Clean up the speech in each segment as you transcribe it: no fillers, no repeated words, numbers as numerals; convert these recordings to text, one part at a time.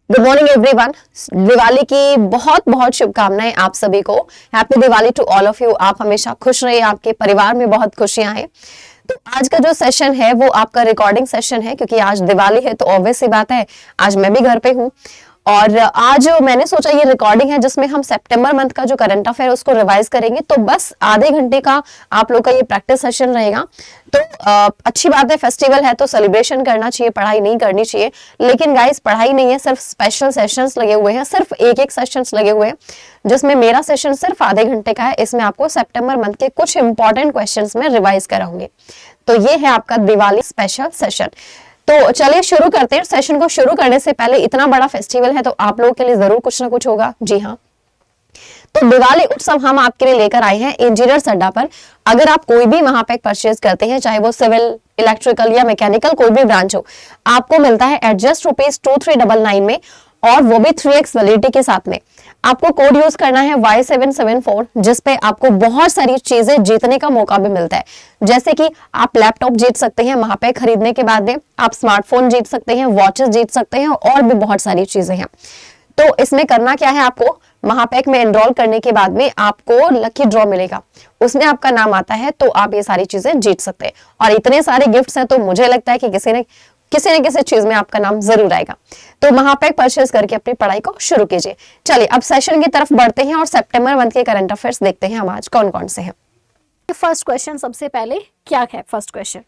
Good morning everyone. Diwali की बहुत बहुत शुभकामनाएं आप सभी को। Happy Diwali to all of you. आप हमेशा खुश रहिए, आपके परिवार में बहुत खुशियां हैं। तो आज का जो सेशन है वो आपका रिकॉर्डिंग सेशन है, क्योंकि आज दिवाली है तो ऑब्वियस सी बात है आज मैं भी घर पे हूँ। और आज मैंने सोचा ये रिकॉर्डिंग है जिसमें हम सितंबर मंथ का जो करंट अफेयर उसको रिवाइज करेंगे। तो बस आधे घंटे का आप लोग का ये प्रैक्टिस सेशन रहेगा। तो अच्छी बात है, फेस्टिवल है तो सेलिब्रेशन करना चाहिए, पढ़ाई नहीं करनी चाहिए। लेकिन गाइस पढ़ाई नहीं है, सिर्फ स्पेशल सेशंस लगे हुए हैं, सिर्फ एक एक सेशंस लगे हुए हैं, जिसमें मेरा सेशन सिर्फ आधे घंटे का है। इसमें आपको सितंबर मंथ के कुछ इंपॉर्टेंट क्वेश्चंस में रिवाइज कराऊंगी। तो ये है आपका दिवाली स्पेशल सेशन। तो चलिए शुरू करते हैं। सेशन को शुरू करने से पहले, इतना बड़ा फेस्टिवल है तो आप लोगों के लिए जरूर कुछ ना कुछ होगा। जी हाँ, तो दिवाली उत्सव हम आपके लिए लेकर आए हैं इंजीनियर्स अड्डा पर। अगर आप कोई भी वहां पे परचेज करते हैं, चाहे वो सिविल, इलेक्ट्रिकल या मैकेनिकल कोई भी ब्रांच हो, आपको मिलता है एट जस्ट ₹2399 में, और वो भी 3x वैलिडिटी के साथ में। आपको कोड यूज करना है Y774, जिसपे आपको बहुत सारी चीजें जीतने का मौका भी मिलता है। जैसे कि आप लैपटॉप जीत सकते हैं वहां पे खरीदने के बाद में, आप स्मार्टफोन जीत सकते हैं, वॉचेस जीत सकते हैं, और भी बहुत सारी चीजें हैं। तो इसमें करना क्या है, आपको महापैक में एनरोल करने के बाद में आपको लकी ड्रॉ मिलेगा, उसमें आपका नाम आता है तो आप ये सारी चीजें जीत सकते हैं। और इतने सारे गिफ्ट्स हैं तो मुझे लगता है कि किसी न किसी चीज में आपका नाम जरूर आएगा। तो महापैक परचेज करके अपनी पढ़ाई को शुरू कीजिए। चलिए अब सेशन की तरफ बढ़ते हैं और सितंबर मंथ के करंट अफेयर्स देखते हैं हम आज कौन कौन से हैं। फर्स्ट क्वेश्चन सबसे पहले क्या है फर्स्ट क्वेश्चन।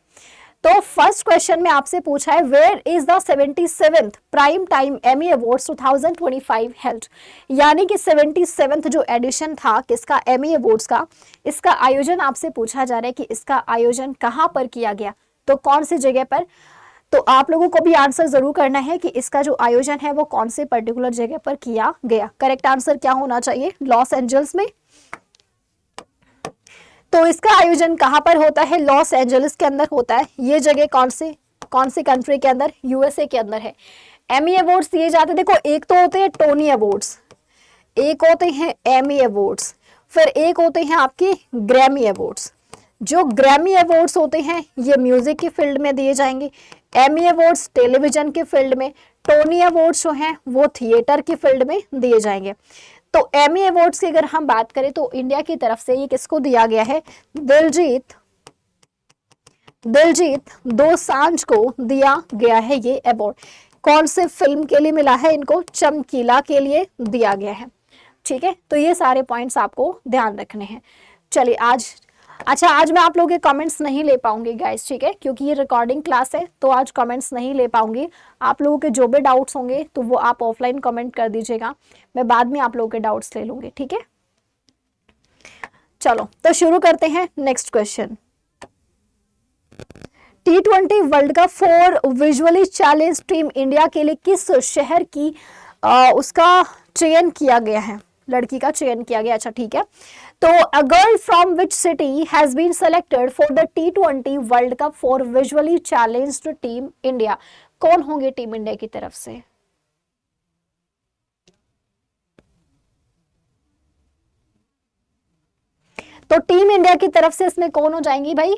तो फर्स्ट क्वेश्चन में आपसे पूछा है where is the 77th prime time Emmy awards 2025 held. यानी कि 77th जो एडिशन था किसका, एमी अवार्ड्स का, इसका आयोजन आपसे पूछा जा रहा है कि इसका आयोजन कहां पर किया गया, तो कौन सी जगह पर। तो आप लोगों को भी आंसर जरूर करना है कि इसका जो आयोजन है वो कौन से पर्टिकुलर जगह पर किया गया। करेक्ट आंसर क्या होना चाहिए, लॉस एंजल्स में। तो इसका आयोजन कहां पर होता है, लॉस एंजलिस के अंदर होता है। ये जगह कौन सी कंट्री के अंदर, यूएसए के अंदर है। एमी अवार्ड्स दिए जाते, देखो एक तो होते हैं टोनी अवार्ड्स, एक होते हैं एमी अवार्ड्स, फिर एक होते हैं आपके ग्रैमी अवार्ड्स। जो ग्रैमी अवार्ड्स होते हैं ये म्यूजिक की फील्ड में दिए जाएंगे, एमी अवार्ड्स टेलीविजन की फील्ड में, टोनी अवार्ड्स जो हैं वो थिएटर की फील्ड में दिए जाएंगे। तो एमी अवार्ड्स की अगर हम बात करें तो इंडिया की तरफ से ये किसको दिया गया है, दिलजीत दोसांझ को दिया गया है ये अवार्ड। कौन से फिल्म के लिए मिला है इनको, चमकीला के लिए दिया गया है। ठीक है, तो ये सारे पॉइंट्स आपको ध्यान रखने हैं। चलिए आज मैं आप लोगों के कमेंट्स नहीं ले पाऊंगी गाइस, ठीक है, क्योंकि ये रिकॉर्डिंग क्लास है तो आज कमेंट्स नहीं ले पाऊंगी। आप लोगों के जो भी डाउट्स होंगे तो वो आप ऑफलाइन कमेंट कर दीजिएगा, मैं बाद में आप लोगों के डाउट्स ले लूंगी। ठीक है, चलो तो शुरू करते हैं। Next question, T20 world cup for visually challenge team India के लिए किस शहर की उसका चयन किया गया है, लड़की का चयन किया गया। अच्छा ठीक है, तो a girl from which city has been selected for the T20 world cup for visually challenged team India. कौन होंगे टीम इंडिया की तरफ से, तो टीम इंडिया की तरफ से इसमें कौन हो जाएंगी भाई,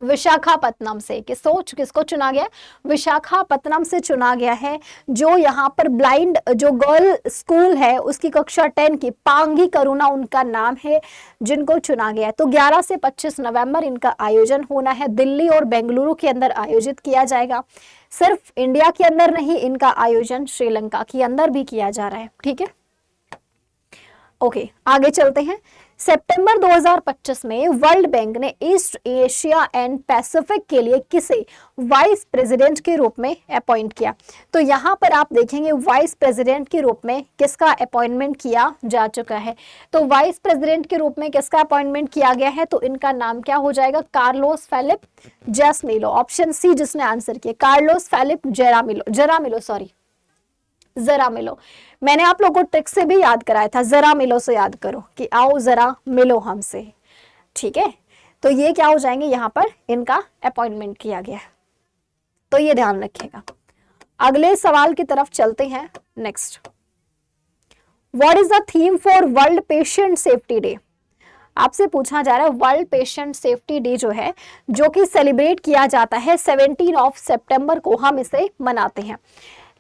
विशाखापत्तनम से। किसको चुना गया, विशाखापत्तनम से चुना गया है। जो यहाँ पर ब्लाइंड जो गर्ल स्कूल है उसकी कक्षा 10 की पांगी करुणा उनका नाम है जिनको चुना गया है। तो 11 से 25 नवंबर इनका आयोजन होना है, दिल्ली और बेंगलुरु के अंदर आयोजित किया जाएगा। सिर्फ इंडिया के अंदर नहीं, इनका आयोजन श्रीलंका के अंदर भी किया जा रहा है। ठीक है, ओके आगे चलते हैं। सितंबर 2025 में वर्ल्ड बैंक ने ईस्ट एशिया एंड पैसिफिक के लिए किसे वाइस प्रेसिडेंट के रूप में अपॉइंट किया। तो यहाँ पर आप देखेंगे वाइस प्रेसिडेंट के रूप में किसका अपॉइंटमेंट किया जा चुका है। तो वाइस प्रेसिडेंट के रूप में किसका अपॉइंटमेंट किया गया है, तो इनका नाम क्या हो जाएगा, कार्लोस फेलिप जेरामिलो। ऑप्शन सी जिसने आंसर किया, कार्लोस फेलिप जेरामिलो। मैंने आप लोगों को ट्रिक से भी याद कराया था, जरा मिलो से याद करो कि आओ जरा मिलो हमसे। ठीक है, तो ये क्या हो जाएंगे, यहाँ पर इनका अपॉइंटमेंट किया गया है, तो ये ध्यान रखिएगा। अगले सवाल की तरफ चलते हैं। Next, what is the theme for world patient safety day. आपसे पूछा जा रहा है वर्ल्ड पेशेंट सेफ्टी डे जो है, जो कि सेलिब्रेट किया जाता है 17 सितंबर को, हम इसे मनाते हैं।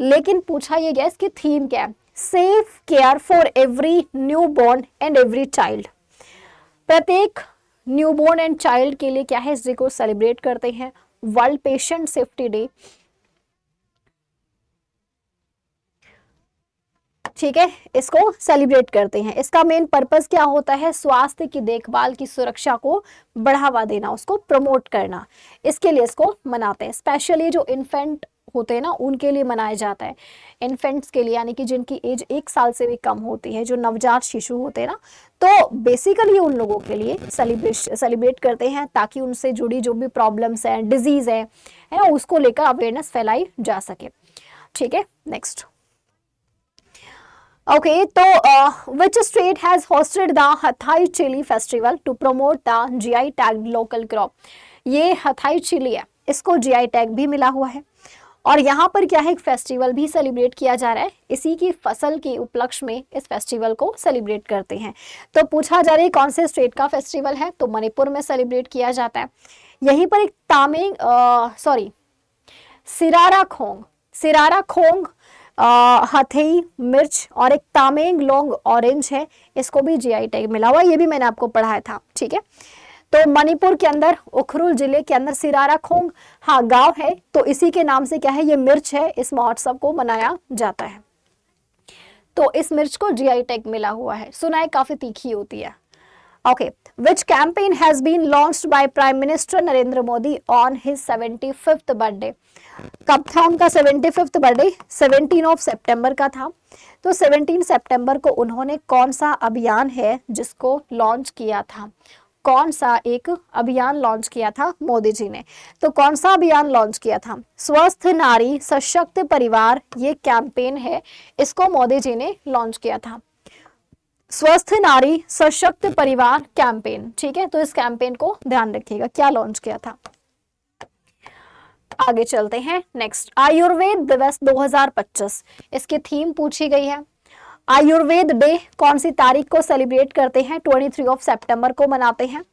लेकिन पूछा ये गया इसकी थीम क्या है, safe care for every new born and every child. प्रत्येक न्यूबॉर्न एंड चाइल्ड के लिए क्या है, इस डे को सेलिब्रेट करते हैं, वर्ल्ड पेशेंट सेफ्टी डे। ठीक है, इसको सेलिब्रेट करते हैं। इसका मेन पर्पस क्या होता है, स्वास्थ्य की देखभाल की सुरक्षा को बढ़ावा देना, उसको प्रमोट करना, इसके लिए इसको मनाते हैं। स्पेशली जो इन्फेंट होते हैं ना, उनके लिए मनाया जाता है। इन्फेंट्स के लिए, यानी कि जिनकी एज 1 साल से भी कम होती है, जो नवजात शिशु होते हैं ना, तो बेसिकली उन लोगों के लिए सेलिब्रेट करते हैं, ताकि उनसे जुड़ी जो भी प्रॉब्लम्स हैं, डिजीज है ना, उसको लेकर अवेयरनेस फैलाई जा सके। ठीक है, नेक्स्ट। Okay, तो which state has hosted the Hathai Chili Festival to promote the GI tagged local crop? ये हथाई चिली है, इसको GI टैग भी मिला हुआ है, और यहाँ पर क्या है, एक फेस्टिवल भी सेलिब्रेट किया जा रहा है। इसी की फसल के उपलक्ष्य में इस फेस्टिवल को सेलिब्रेट करते हैं। तो पूछा जा रहा है कौन से स्टेट का फेस्टिवल है, तो मणिपुर में सेलिब्रेट किया जाता है। यहीं पर एक सिरारा खोंग हथई मिर्च और एक तामेंग लोंग ऑरेंज है, इसको भी GI टैग मिला हुआ है, ये भी मैंने आपको पढ़ाया था। ठीक है, तो मणिपुर के अंदर उखरुल जिले के अंदर सिरारा खोंग गांव है, तो इसी के नाम से क्या है, ये मिर्च है, इस महोत्सव को मनाया जाता है। तो इस मिर्च को GI टैग मिला हुआ है, सुना है काफी तीखी होती है। Okay, which campaign has been launched by Prime Minister Narendra Modi on his 75th birthday? कब था उनका 75th बर्थडे? 17 सितंबर का था। तो 17 सितंबर को उन्होंने कौन सा अभियान है जिसको लॉन्च किया था, कौन सा एक अभियान लॉन्च किया था मोदी जी ने? तो कौन सा अभियान लॉन्च किया था? स्वस्थ नारी सशक्त परिवार, ये कैंपेन है, इसको मोदी जी ने लॉन्च किया था। स्वस्थ नारी सशक्त परिवार कैंपेन। ठीक है, तो इस कैंपेन को ध्यान रखिएगा, क्या लॉन्च किया था। आगे चलते हैं, नेक्स्ट। आयुर्वेद दिवस 2025, इसकी थीम पूछी गई है। आयुर्वेद डे कौन सी तारीख को सेलिब्रेट करते हैं? 23 सितंबर को मनाते हैं,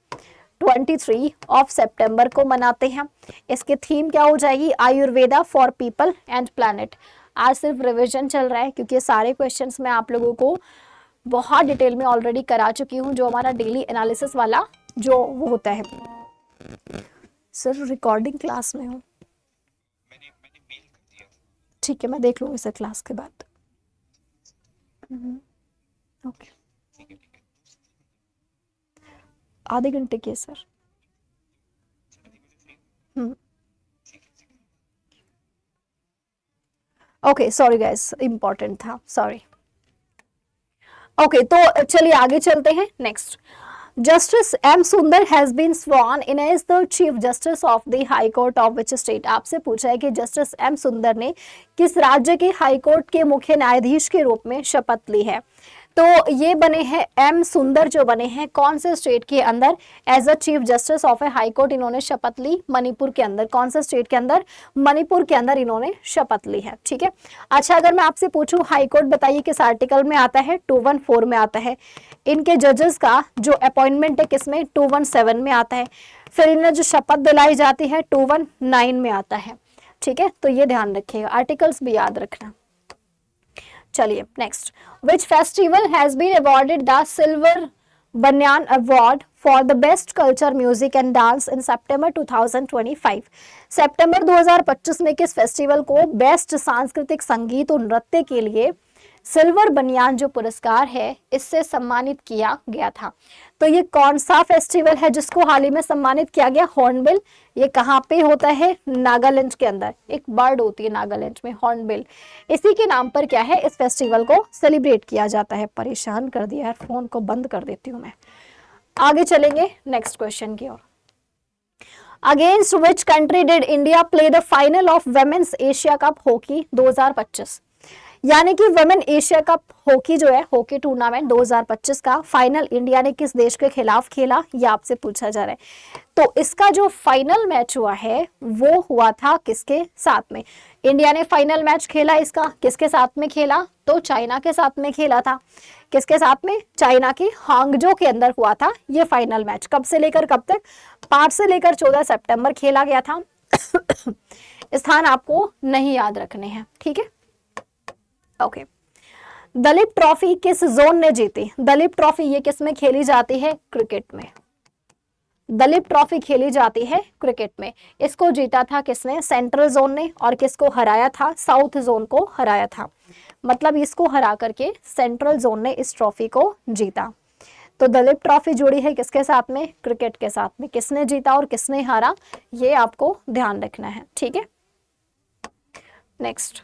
23 सितंबर को मनाते हैं। इसकी थीम क्या हो जाएगी? Ayurveda for people and planet. आज सिर्फ रिविजन चल रहा है, क्योंकि सारे क्वेश्चंस मैं आप लोगों को बहुत डिटेल में ऑलरेडी करा चुकी हूँ, जो हमारा डेली एनालिसिस वाला जो वो होता है। सिर्फ रिकॉर्डिंग क्लास में हूँ, ठीक है, मैं देख लूँगी सर क्लास के बाद। ओके, आधे घंटे की है sir. Okay, sorry guys, important था, सॉरी। ओके, तो चलिए आगे चलते हैं, next. Justice M Sundar has been sworn in as the chief justice of the high court of which state? आपसे पूछा है कि जस्टिस एम सुंदर ने किस राज्य के हाई कोर्ट के मुख्य न्यायाधीश के रूप में शपथ ली है? तो ये बने हैं एम सुंदर, जो बने हैं कौन से स्टेट के अंदर as a chief justice of a high court? इन्होंने शपथ ली मणिपुर के अंदर। कौन से स्टेट के अंदर? मणिपुर के अंदर इन्होंने शपथ ली है। ठीक है, अच्छा, अगर मैं आपसे पूछूं हाई कोर्ट बताइए किस आर्टिकल में आता है? 214 में आता है। इनके जजेस का जो अपॉइंटमेंट है किसमें? 217 में आता है। फिर इन्हें जो शपथ दिलाई जाती है 219 में आता है। ठीक है, तो ये ध्यान रखिएगा, आर्टिकल्स भी याद रखना। चलिए next. Which festival has been awarded the silver banyan award for the best culture music and dance in September 2025? सितंबर 2025 में किस फेस्टिवल को बेस्ट सांस्कृतिक संगीत और नृत्य के लिए सिल्वर बनियान जो पुरस्कार है इससे सम्मानित किया गया था? तो ये कौन सा फेस्टिवल है जिसको हाल ही में सम्मानित किया गया? हॉर्नबिल। ये कहाँ पे होता है? नागालैंड के अंदर एक बर्ड होती है नागालैंड में, हॉर्नबिल। इसी के नाम पर क्या है, इस फेस्टिवल को सेलिब्रेट किया जाता है। परेशान कर दिया यार, फोन को बंद कर देती हूँ मैं। आगे चलेंगे नेक्स्ट क्वेश्चन की ओर। Against which country did India play the final of women's Asia cup hockey 2025? यानी कि वुमेन एशिया कप हॉकी जो है, हॉकी टूर्नामेंट 2025 का फाइनल इंडिया ने किस देश के खिलाफ खेला, ये आपसे पूछा जा रहा है। तो इसका जो फाइनल मैच हुआ है वो हुआ था किसके साथ में? इंडिया ने फाइनल मैच खेला इसका किसके साथ में खेला? तो चाइना के साथ में खेला था। किसके साथ में? चाइना के हांगजो के अंदर हुआ था ये फाइनल मैच। कब से लेकर कब तक? 5 से लेकर 14 सितंबर खेला गया था। स्थान आपको नहीं याद रखने हैं, ठीक है। ओके। दलीप ट्रॉफी किस जोन ने जीती? दलीप ट्रॉफी ये किस में खेली जाती है? क्रिकेट में। दलीप ट्रॉफी खेली जाती है क्रिकेट में। इसको जीता था किसने? सेंट्रल जोन ने। और किसको हराया था? साउथ जोन को हराया था। मतलब इसको हरा करके सेंट्रल जोन ने इस ट्रॉफी को जीता। तो दलीप ट्रॉफी जुड़ी है किसके साथ में? क्रिकेट के साथ में। किसने जीता और किसने हारा, ये आपको ध्यान रखना है, ठीक है। नेक्स्ट,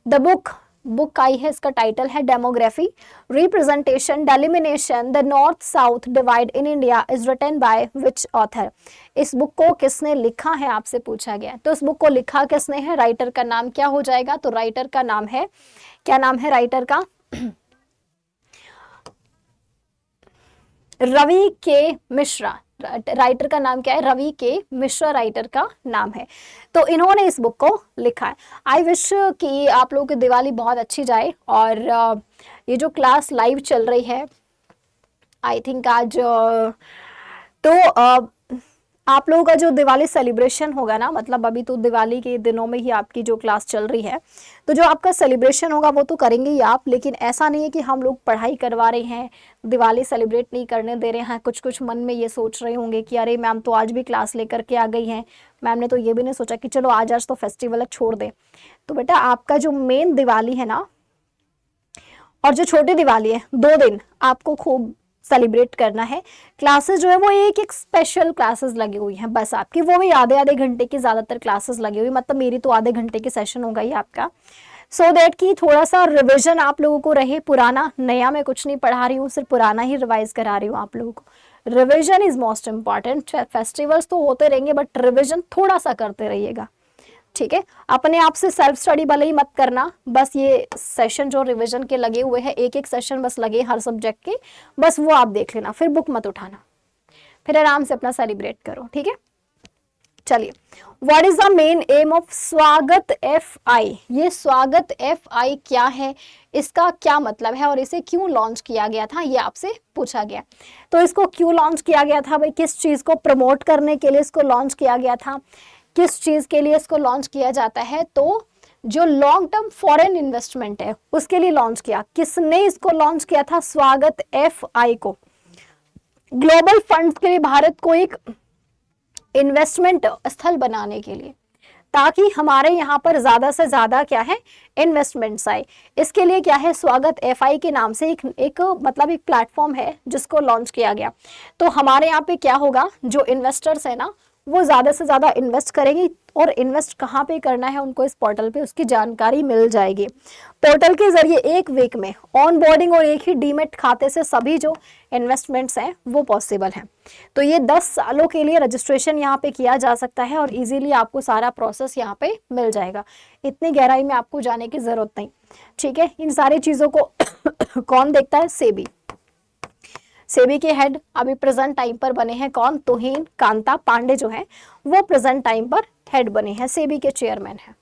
द बुक आई है, इसका टाइटल है demography, representation, delimitation, the north south divide in India is written by which author. इस बुक को किसने लिखा है, आपसे पूछा गया। तो इस बुक को लिखा किसने है? राइटर का नाम क्या हो जाएगा? तो राइटर का नाम है, क्या नाम है राइटर का? रवि के मिश्रा। राइटर का नाम क्या है? रवि के मिश्रा राइटर का नाम है। तो इन्होंने इस बुक को लिखा है। आई विश कि आप लोगों की दिवाली बहुत अच्छी जाए। और ये जो क्लास लाइव चल रही है, आई थिंक आज तो आप लोगों का जो दिवाली सेलिब्रेशन होगा ना, मतलब अभी तो दिवाली के दिनों में ही आपकी जो क्लास चल रही है, तो जो आपका सेलिब्रेशन होगा वो तो करेंगे ही आप। लेकिन ऐसा नहीं है कि हम लोग पढ़ाई करवा रहे हैं, दिवाली सेलिब्रेट नहीं करने दे रहे हैं। कुछ कुछ मन में ये सोच रहे होंगे कि अरे मैम तो आज भी क्लास लेकर के आ गई हैं, मैम ने तो ये भी नहीं सोचा कि चलो आज तो फेस्टिवल है, छोड़ दें। तो बेटा आपका जो मेन दिवाली है ना, और जो छोटी दिवाली है, 2 दिन आपको खूब सेलिब्रेट करना है। क्लासेस जो है वो एक स्पेशल क्लासेस लगी हुई हैं बस आपकी, वो भी आधे घंटे की ज़्यादातर क्लासेस लगी हुई, मतलब मेरी तो आधे घंटे की सेशन होगा ही आपका। सो दैट कि थोड़ा सा रिविजन आप लोगों को रहे। पुराना नया मैं कुछ नहीं पढ़ा रही हूँ, सिर्फ पुराना ही रिवाइज करा रही हूँ आप लोगों को। Revision is most important. Festivals तो होते रहेंगे बट रिविजन थोड़ा सा करते रहिएगा, ठीक है। अपने आप से सेल्फ स्टडी भले ही मत करना, बस ये सेशन जो रिवीजन के लगे हुए हैं, एक सेशन बस लगे हर सब्जेक्ट के, बस वो आप देख लेना, फिर बुक मत उठाना, फिर आराम से अपना सेलिब्रेट करो, ठीक है। चलिए, what is the main M of स्वागत FI? ये स्वागत FI क्या है, इसका क्या मतलब है और इसे क्यों लॉन्च किया गया था, ये आपसे पूछा गया। तो इसको क्यों लॉन्च किया गया था भाई? किस चीज को प्रमोट करने के लिए इसको लॉन्च किया गया था? किस चीज के लिए इसको लॉन्च किया जाता है? तो जो लॉन्ग टर्म फॉरेन इन्वेस्टमेंट है उसके लिए लॉन्च किया। किसने इसको लॉन्च किया था? स्वागत FI को। ग्लोबल फंड्स के लिए, भारत को एक इन्वेस्टमेंट स्थल बनाने के लिए, ताकि हमारे यहाँ पर ज्यादा से ज्यादा क्या है, इन्वेस्टमेंट्स आए। इसके लिए क्या है, स्वागत FI के नाम से एक मतलब एक प्लेटफॉर्म है जिसको लॉन्च किया गया। तो हमारे यहाँ पे क्या होगा, जो इन्वेस्टर्स है ना वो ज्यादा से ज्यादा इन्वेस्ट करेंगे, और इन्वेस्ट कहाँ पे करना है उनको इस पोर्टल पे उसकी जानकारी मिल जाएगी। पोर्टल के जरिए 1 वीक में ऑन बोर्डिंग और एक ही डीमेट खाते से सभी जो इन्वेस्टमेंट्स हैं वो पॉसिबल हैं। तो ये 10 सालों के लिए रजिस्ट्रेशन यहाँ पे किया जा सकता है और इजीली आपको सारा प्रोसेस यहाँ पे मिल जाएगा। इतनी गहराई में आपको जाने की जरूरत नहीं, ठीक है। इन सारी चीजों को कौन देखता है? सेबी। सेबी के हेड अभी प्रेजेंट टाइम पर बने हैं कौन? तुहिन कांता पांडे जो है वो प्रेजेंट टाइम पर हेड बने हैं, सेबी के चेयरमैन हैं,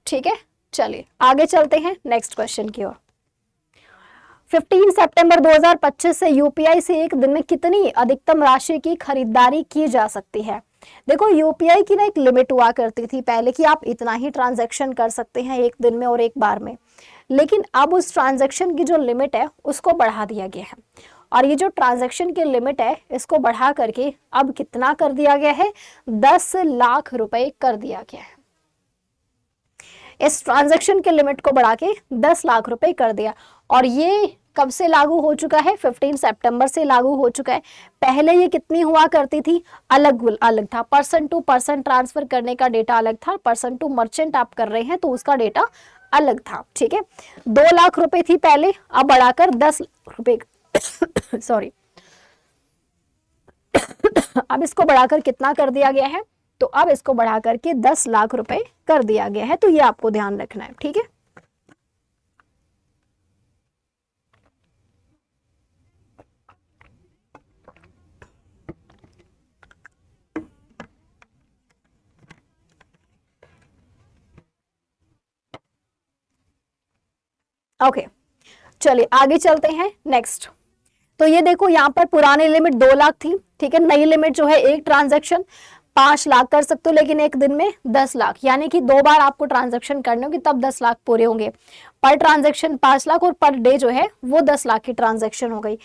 ठीक है। चलिए आगे चलते हैं नेक्स्ट क्वेश्चन की ओर। 15 सितंबर 2025 से यूपीआई से एक दिन में कितनी अधिकतम राशि की खरीदारी की जा सकती है? देखो यूपीआई की ना एक लिमिट हुआ करती थी पहले कि आप इतना ही ट्रांजैक्शन कर सकते हैं एक दिन में और एक बार में, लेकिन अब उस ट्रांजैक्शन की जो लिमिट है उसको बढ़ा दिया गया है। और ये जो ट्रांजैक्शन की लिमिट है इसको बढ़ा करके अब कितना कर दिया गया है? 10 लाख रुपए कर दिया गया है। इस ट्रांजैक्शन के लिमिट को बढ़ा के 10 लाख रुपए कर दिया। और ये कब से लागू हो चुका है? 15 सितंबर से लागू हो चुका है। पहले ये कितनी हुआ करती थी? अलग था। पर्सन टू पर्सन ट्रांसफर करने का डेटा अलग था, पर्सन टू मर्चेंट आप कर रहे हैं तो उसका डेटा अलग था, ठीक है। 2 लाख रुपए थी पहले, अब बढ़ाकर 10 लाख रुपए सॉरी अब इसको बढ़ाकर कितना कर दिया गया है? तो अब इसको बढ़ाकर के 10 लाख रुपए कर दिया गया है। तो ये आपको ध्यान रखना है, ठीक है। ओके चलिए आगे चलते हैं नेक्स्ट। तो ये देखो यहाँ पर पुरानी लिमिट 2 लाख थी, ठीक है। नई लिमिट जो है 1 ट्रांजैक्शन, 5 लाख कर सकते हो, लेकिन एक दिन में 10 लाख, यानी कि 2 बार आपको ट्रांजैक्शन करने होंगे तब 10 लाख पूरे होंगे। पर ट्रांजैक्शन 5 लाख और पर डे जो है वो 10 लाख की ट्रांजैक्शन हो गई।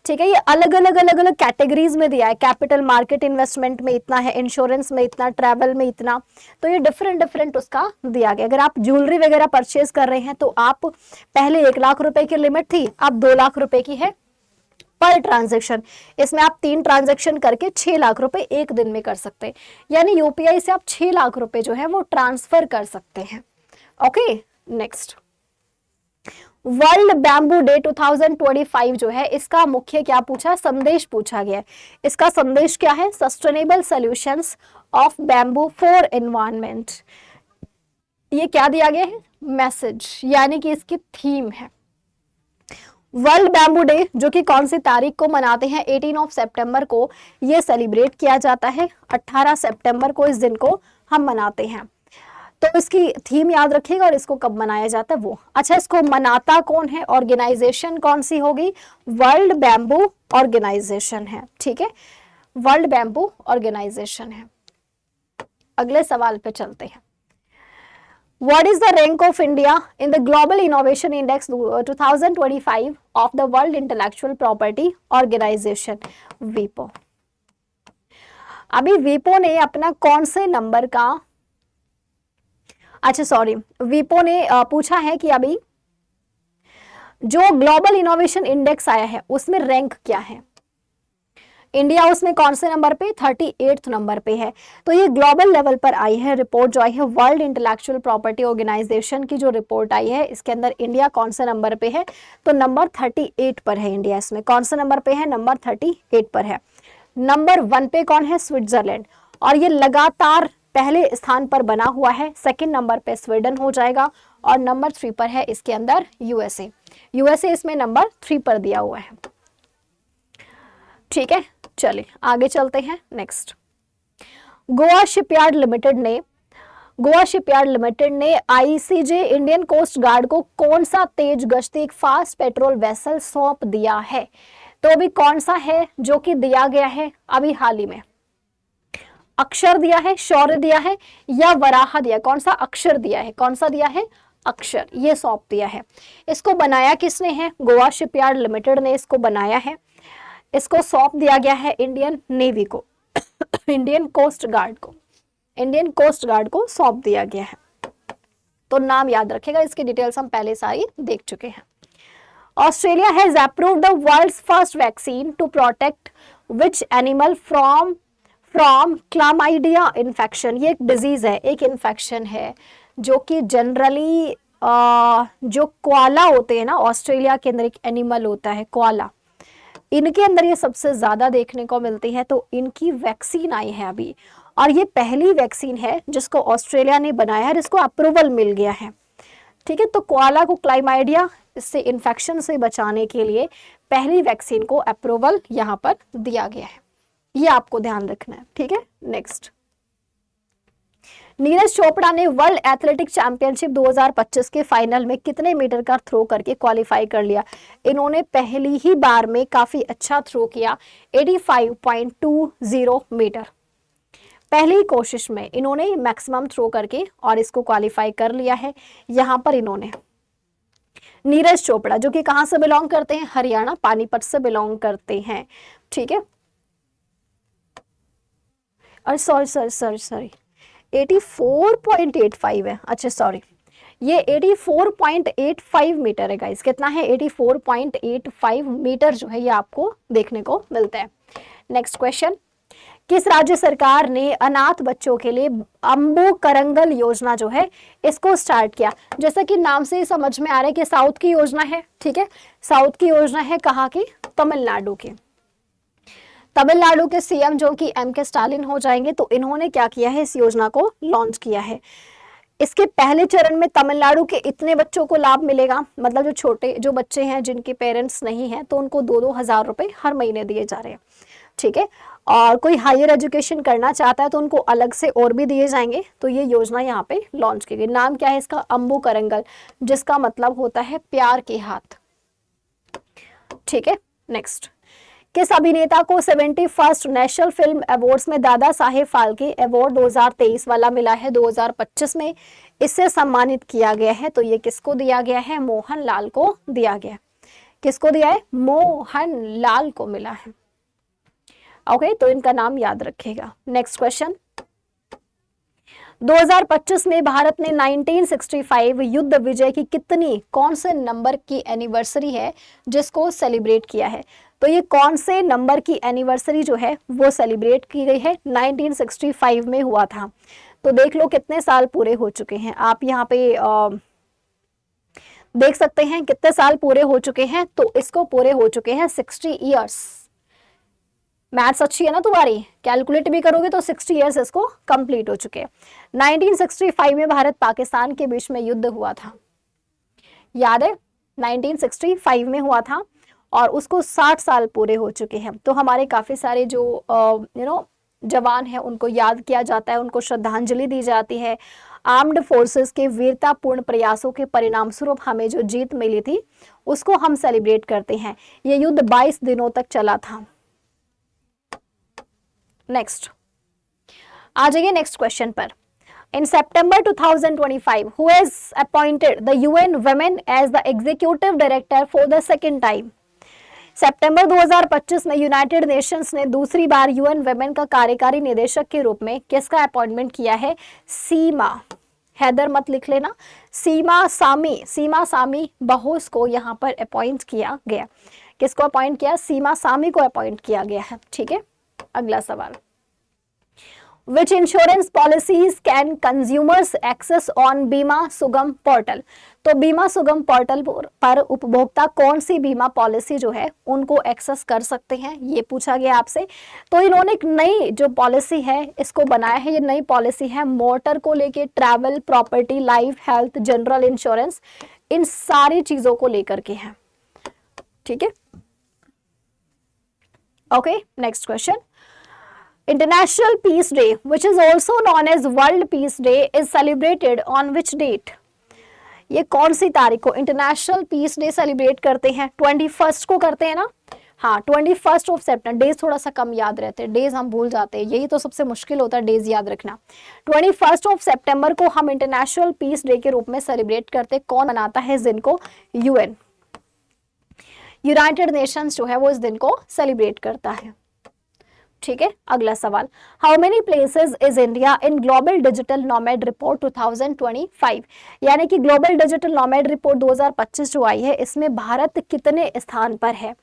ठीक है, ये अलग अलग कैटेगरीज में दिया है। कैपिटल मार्केट इन्वेस्टमेंट में इतना है, इंश्योरेंस में इतना, ट्रैवल में इतना, तो ये डिफरेंट उसका दिया गया। अगर आप ज्वेलरी वगैरह परचेज कर रहे हैं तो आप पहले 1 लाख रुपए की लिमिट थी, अब 2 लाख रुपए की है पर ट्रांजैक्शन। इसमें आप 3 ट्रांजैक्शन करके 6 लाख रुपए एक दिन में कर सकते हैं, यानी यूपीआई से आप 6 लाख रुपए जो है वो ट्रांसफर कर सकते हैं। Okay, next, world bamboo day 2025 जो है, इसका मुख्य क्या पूछा, संदेश पूछा गया है। इसका संदेश क्या है, sustainable solutions of bamboo for environment. ये क्या दिया गया है, मैसेज, यानी कि इसकी थीम है। वर्ल्ड बैम्बू डे जो कि कौन सी तारीख को मनाते हैं, 18 सितंबर को ये सेलिब्रेट किया जाता है। 18 सितंबर को इस दिन को हम मनाते हैं। तो इसकी थीम याद रखिएगा और इसको कब मनाया जाता है वो। अच्छा, इसको मनाता कौन है, ऑर्गेनाइजेशन कौन सी होगी, वर्ल्ड बैम्बू ऑर्गेनाइजेशन है। ठीक है, वर्ल्ड बैम्बू ऑर्गेनाइजेशन है। अगले सवाल पे चलते हैं। What is the rank of India in the Global Innovation Index 2025 of the World Intellectual Property Organization, WIPO? अभी विपो ने अपना कौन से नंबर का, अच्छा सॉरी, विपो ने पूछा है कि अभी जो ग्लोबल इनोवेशन इंडेक्स आया है उसमें रैंक क्या है, इंडिया उसमें कौन से नंबर पे, 38 नंबर पे है। तो ये ग्लोबल लेवल पर आई है रिपोर्ट जो आई है, वर्ल्ड इंटेलेक्चुअल प्रॉपर्टी ऑर्गेनाइजेशन की जो रिपोर्ट आई है, इसके अंदर इंडिया कौन से नंबर पे है, तो नंबर 38 पर है इंडिया। इसमें कौन से नंबर पे है, नंबर 38 पर है। नंबर 1 पे कौन है, स्विट्जरलैंड, और ये लगातार पहले स्थान पर बना हुआ है। सेकंड नंबर पे स्वीडन हो जाएगा और नंबर 3 पर है इसके अंदर यूएसए। यूएसए इसमें नंबर 3 पर दिया हुआ है। ठीक है, चलिए आगे चलते हैं। नेक्स्ट, गोवा शिपयार्ड लिमिटेड ने आईसीजे इंडियन कोस्ट गार्ड को कौन सा तेज गश्ती फास्ट पेट्रोल वेसल सौंप दिया है, तो अभी कौन सा है जो कि दिया गया है अभी हाल ही में, अक्षर दिया है, शौर्य दिया है या वराह दिया, कौन सा अक्षर दिया है, कौन सा दिया है, अक्षर, ये सौंप दिया है। इसको बनाया किसने है, गोवा शिपयार्ड लिमिटेड ने इसको बनाया है। इसको सौंप दिया गया है इंडियन नेवी को इंडियन कोस्ट गार्ड को सौंप दिया गया है। तो नाम याद रखेगा, इसकी डिटेल्स हम पहले सारी देख चुके हैं। Australia has approved the world's first vaccine to protect which animal from chlamydia infection. ये एक डिजीज है, एक इन्फेक्शन है जो कि जनरली जो कोआला होते हैं ना, ऑस्ट्रेलिया के अंदर एक एनिमल होता है कोआला, इनके अंदर ये सबसे ज्यादा देखने को मिलती है। तो इनकी वैक्सीन आई है अभी, और ये पहली वैक्सीन है जिसको ऑस्ट्रेलिया ने बनाया है, जिसको अप्रूवल मिल गया है। ठीक है, तो कोआला को क्लाइमाइडिया इससे इन्फेक्शन से बचाने के लिए पहली वैक्सीन को अप्रूवल यहाँ पर दिया गया है, ये आपको ध्यान रखना है। ठीक है, नेक्स्ट, नीरज चोपड़ा ने वर्ल्ड एथलेटिक चैंपियनशिप 2025 के फाइनल में कितने मीटर का थ्रो करके क्वालिफाई कर लिया। इन्होंने पहली ही बार में काफी अच्छा थ्रो किया, 85.20 मीटर। पहली कोशिश में इन्होंने मैक्सिमम थ्रो करके और इसको क्वालिफाई कर लिया है। यहाँ पर इन्होंने नीरज चोपड़ा जो कि कहाँ से बिलोंग करते हैं, हरियाणा, पानीपत से बिलोंग करते हैं। ठीक है, और सॉरी 84.85 है, अच्छा सॉरी, ये 84.85 मीटर है गाइस। कितना है, 84.85 मीटर जो है ये आपको देखने को मिलता है। नेक्स्ट क्वेश्चन, किस राज्य सरकार ने अनाथ बच्चों के लिए अम्बू करंगल योजना जो है इसको स्टार्ट किया। जैसा कि नाम से ही समझ में आ रहा है कि साउथ की योजना है। ठीक है, साउथ की योजना है, कहाँ की, तमिलनाडु की। तमिलनाडु के सीएम जो कि एम.के. स्टालिन हो जाएंगे, तो इन्होंने क्या किया है, इस योजना को लॉन्च किया है। इसके पहले चरण में तमिलनाडु के इतने बच्चों को लाभ मिलेगा, मतलब जो छोटे जो बच्चे हैं जिनके पेरेंट्स नहीं हैं, तो उनको 2-2 हज़ार रुपए हर महीने दिए जा रहे हैं। ठीक है, और कोई हायर एजुकेशन करना चाहता है तो उनको अलग से और भी दिए जाएंगे। तो ये योजना यहाँ पे लॉन्च की गई। नाम क्या है इसका, अम्बू करंगल, जिसका मतलब होता है प्यार के हाथ। ठीक है, नेक्स्ट, किस अभिनेता को 71st नेशनल फिल्म अवार्ड्स में दादा साहेब फाल्के अवार्ड 2023 वाला मिला है? 2025 में इससे सम्मानित किया गया है। तो ये किसको दिया गया है? मोहन लाल को दिया गया। किसको दिया है? मोहन लाल को मिला है। ओके, तो इनका नाम याद रखिएगा। नेक्स्ट क्वेश्चन, 2025 में भारत ने 1965 युद्ध विजय की कितनी, कौन से नंबर की एनिवर्सरी है जिसको सेलिब्रेट किया है? तो ये कौन से नंबर की एनिवर्सरी जो है वो सेलिब्रेट की गई है? 1965 में हुआ था। तो देख लो कितने साल पूरे हो चुके हैं। आप यहाँ पे देख सकते हैं कितने साल पूरे हो चुके हैं। तो इसको पूरे हो चुके हैं 60 ईयर्स। मैथ्स अच्छी है ना तुम्हारी, कैलकुलेट भी करोगे तो 60 ईयर्स इसको कंप्लीट हो चुके हैं। 1965 में भारत पाकिस्तान के बीच में युद्ध हुआ था, याद है? 1965 में हुआ था और उसको 60 साल पूरे हो चुके हैं। तो हमारे काफी सारे जो जवान हैं उनको याद किया जाता है, उनको श्रद्धांजलि दी जाती है। आर्म्ड फोर्सेस के वीरतापूर्ण प्रयासों के परिणाम स्वरूप हमें जो जीत मिली थी उसको हम सेलिब्रेट करते हैं। ये युद्ध 22 दिनों तक चला था। नेक्स्ट आ जाइए नेक्स्ट क्वेश्चन पर। In September 2025, who has appointed the UN Women as the executive director for the second time? सितंबर 2025 में यूनाइटेड नेशंस ने दूसरी बार यूएन वुमेन का कार्यकारी निदेशक के रूप में किसका अपॉइंटमेंट किया है? सीमा, हैदर मत लिख लेना, सीमा सामी बहोस को यहाँ पर अपॉइंट किया गया। किसको अपॉइंट किया? सीमा सामी को अपॉइंट किया गया है। ठीक है, अगला सवाल, Which insurance policies can consumers access on बीमा सुगम पोर्टल? तो बीमा सुगम पोर्टल पर उपभोक्ता कौन सी बीमा पॉलिसी जो है उनको एक्सेस कर सकते हैं, ये पूछा गया आपसे। तो इन्होंने एक नई जो पॉलिसी है इसको बनाया है। ये नई पॉलिसी है मोटर को लेके, travel, property, life, health, general insurance, इन सारी चीजों को लेकर के है। ठीक है, okay, next question, International Peace Day, which is also known as World Peace Day, is celebrated on which date? ये कौन सी तारीख को इंटरनेशनल पीस डे सेलिब्रेट करते हैं? 21st को करते हैं ना? हाँ, 21st ऑफ सेप्टेम्बर। डेज थोड़ा सा कम याद रहते हैं, डेज हम भूल जाते हैं, यही तो सबसे मुश्किल होता है डेज याद रखना। 21st ऑफ सेप्टेम्बर को हम इंटरनेशनल पीस डे के रूप में सेलिब्रेट करते हैं। कौन मनाता है इस दिन को? यूएन, यूनाइटेड नेशंस जो है वो इस दिन को सेलिब्रेट करता है। ठीक है, अगला सवाल, how many places is India in global digital nomad report 2025? यानी कि ग्लोबल डिजिटल नोमैड रिपोर्ट 2025 जो आई है इसमें भारत कितने स्थान पर है?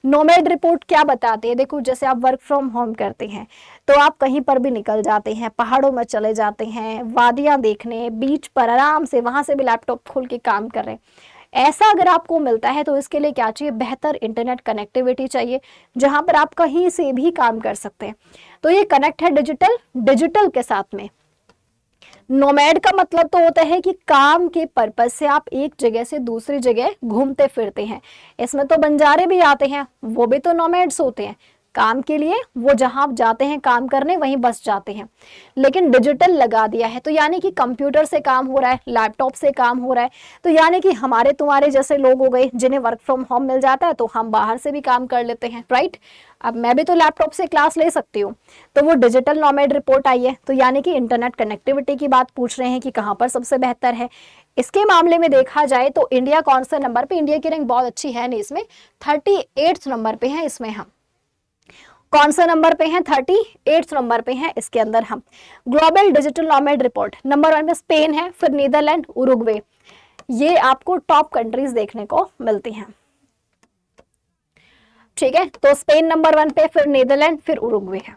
नोमैड रिपोर्ट क्या बताती है? देखो, जैसे आप वर्क फ्रॉम होम करते हैं तो आप कहीं पर भी निकल जाते हैं, पहाड़ों में चले जाते हैं, वादियां देखने, बीच पर आराम से, वहां से भी लैपटॉप खोल के काम कर रहे हैं। ऐसा अगर आपको मिलता है तो इसके लिए क्या चाहिए? बेहतर इंटरनेट कनेक्टिविटी चाहिए जहां पर आप कहीं से भी काम कर सकते हैं। तो ये कनेक्ट है डिजिटल के साथ में। नोमैड का मतलब तो होता है कि काम के पर्पज से आप एक जगह से दूसरी जगह घूमते फिरते हैं। इसमें तो बंजारे भी आते हैं, वो भी तो नोमैड्स होते हैं। काम के लिए वो जहां जाते हैं काम करने वहीं बस जाते हैं, लेकिन डिजिटल लगा दिया है तो यानी कि कंप्यूटर से काम हो रहा है, लैपटॉप से काम हो रहा है। तो यानी कि हमारे तुम्हारे जैसे लोग हो गए जिन्हें वर्क फ्रॉम होम मिल जाता है तो हम बाहर से भी काम कर लेते हैं, राइट? अब मैं भी तो लैपटॉप से क्लास ले सकती हूँ। तो वो डिजिटल नोमैड रिपोर्ट आई है, तो यानी कि इंटरनेट कनेक्टिविटी की बात पूछ रहे हैं कि कहाँ पर सबसे बेहतर है। इसके मामले में देखा जाए तो इंडिया कौन से नंबर पे? इंडिया की रैंक बहुत अच्छी है नहीं, इसमें 38 नंबर पे है। इसमें हम कौन सा नंबर पे हैं? 38 नंबर पे हैं इसके अंदर हम। Global digital nomad report number 1 में स्पेन है, फिर नीदरलैंड, उरुग्वे, ये आपको टॉप कंट्रीज देखने को मिलती हैं। ठीक है, तो स्पेन नंबर 1 पे, फिर नीदरलैंड, फिर उरुग्वे है।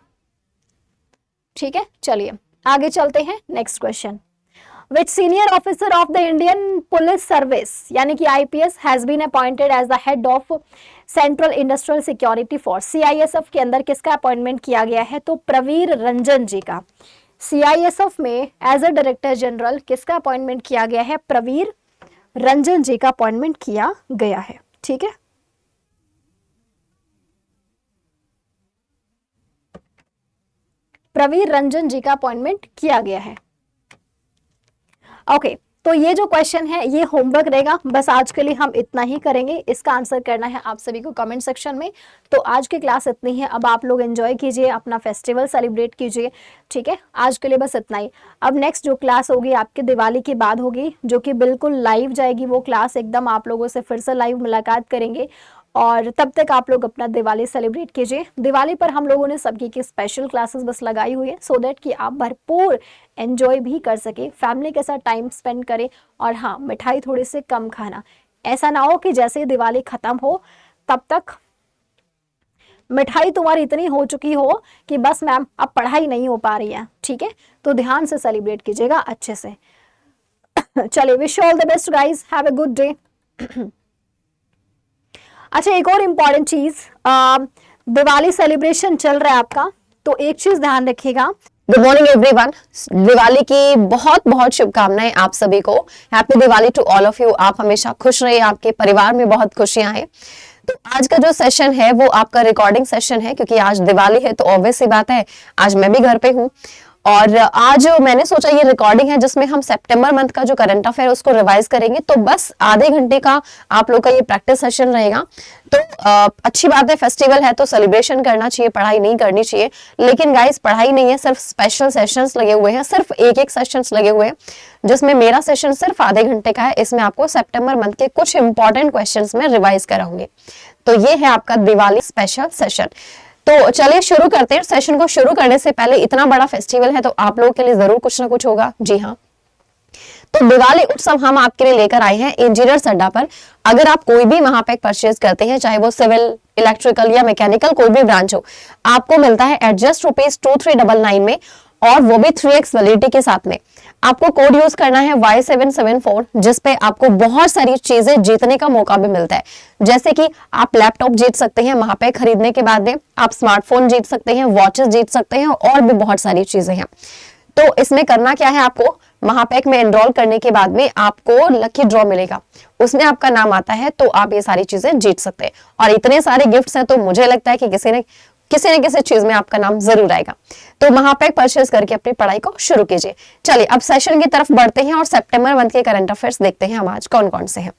ठीक है, चलिए आगे चलते हैं। Next question, Which senior officer of the Indian Police Service यानी कि IPS has been appointed as the head of Central Industrial Security Force? CISF के अंदर किसका अपॉइंटमेंट किया गया है? तो प्रवीर रंजन जी का। CISF में एज अ डायरेक्टर जनरल किसका अपॉइंटमेंट किया गया है? प्रवीर रंजन जी का अपॉइंटमेंट किया गया है। ठीक है, प्रवीर रंजन जी का अपॉइंटमेंट किया गया है। ओके, तो तो ये जो क्वेश्चन है ये होमवर्क रहेगा, बस आज के लिए हम इतना ही करेंगे। इसका आंसर करना है आप सभी को कमेंट सेक्शन में। तो आज की क्लास इतनी है, अब आप लोग एंजॉय कीजिए, अपना फेस्टिवल सेलिब्रेट कीजिए, ठीक है। आज के लिए बस इतना ही। अब नेक्स्ट जो क्लास होगी आपके दिवाली के बाद होगी, जो कि बिल्कुल लाइव जाएगी वो क्लास, एकदम आप लोगों से फिर से लाइव मुलाकात करेंगे। और तब तक आप लोग अपना दिवाली सेलिब्रेट कीजिए। दिवाली पर हम लोगों ने सबकी की स्पेशल क्लासेस बस लगाई हुई है, सो दैट कि आप भरपूर एंजॉय भी कर सके, फैमिली के साथ टाइम स्पेंड करें। और हाँ, मिठाई थोड़ी से कम खाना, ऐसा ना हो कि जैसे ही दिवाली खत्म हो तब तक मिठाई तुम्हारी इतनी हो चुकी हो कि बस मैम अब पढ़ाई नहीं हो पा रही है, ठीक है। तो ध्यान से सेलिब्रेट कीजिएगा अच्छे से। चलिए, wish all the best guys, have a good day. अच्छा, एक और इम्पॉर्टेंट चीज, दिवाली सेलिब्रेशन चल रहा है आपका, तो एक चीज ध्यान रखिएगा। गुड मॉर्निंग एवरीवन, दिवाली की बहुत बहुत शुभकामनाएं आप सभी को। Happy Diwali to all of you. आप हमेशा खुश रहिए, आपके परिवार में बहुत खुशियां हैं। तो आज का जो सेशन है वो आपका रिकॉर्डिंग सेशन है, क्योंकि आज दिवाली है तो ऑब्वियस सी बात है आज मैं भी घर पे हूँ। और आज मैंने सोचा ये रिकॉर्डिंग है जिसमें हम सितंबर मंथ का जो करंट अफेयर उसको रिवाइज करेंगे। तो बस आधे घंटे का आप लोग का ये प्रैक्टिस सेशन रहेगा। तो अच्छी बात है, फेस्टिवल है तो सेलिब्रेशन करना चाहिए, पढ़ाई नहीं करनी चाहिए। लेकिन गाइस, पढ़ाई नहीं है, सिर्फ स्पेशल सेशंस लगे हुए हैं, सिर्फ एक सेशंस लगे हुए हैं, जिसमें मेरा सेशन सिर्फ आधे घंटे का है। इसमें आपको सितंबर मंथ के कुछ इंपॉर्टेंट क्वेश्चंस में रिवाइज कराऊंगी। तो ये है आपका दिवाली स्पेशल सेशन। तो चलिए शुरू करते हैं। सेशन को शुरू करने से पहले, इतना बड़ा फेस्टिवल है तो आप लोगों के लिए जरूर कुछ ना कुछ होगा। जी हाँ, तो दिवाली उत्सव हम आपके लिए लेकर आए हैं इंजीनियर्स अड्डा पर। अगर आप कोई भी वहां पे परचेज करते हैं, चाहे वो सिविल, इलेक्ट्रिकल या मैकेनिकल कोई भी ब्रांच हो, आपको मिलता है एट जस्ट ₹2399 में, और वो भी 3x वैलिडिटी के साथ में। आपको कोड यूज करना है Y774, जिसपे आपको बहुत सारी चीजें जीतने का मौका भी मिलता है। जैसे कि आप लैपटॉप जीत सकते हैं वहां पे खरीदने के बाद में, आप स्मार्टफोन जीत सकते हैं, वॉचेस जीत सकते हैं, और भी बहुत सारी चीजें हैं। तो इसमें करना क्या है, आपको महापैक में एनरोल करने के बाद में आपको लकी ड्रॉ मिलेगा, उसमें आपका नाम आता है तो आप ये सारी चीजें जीत सकते हैं। और इतने सारे गिफ्ट्स हैं तो मुझे लगता है कि किसी न किसी चीज में आपका नाम जरूर आएगा। तो महापैक परचेज करके अपनी पढ़ाई को शुरू कीजिए। चलिए अब सेशन की तरफ बढ़ते हैं और सितंबर मंथ के करंट अफेयर्स देखते हैं हम आज कौन कौन से हैं।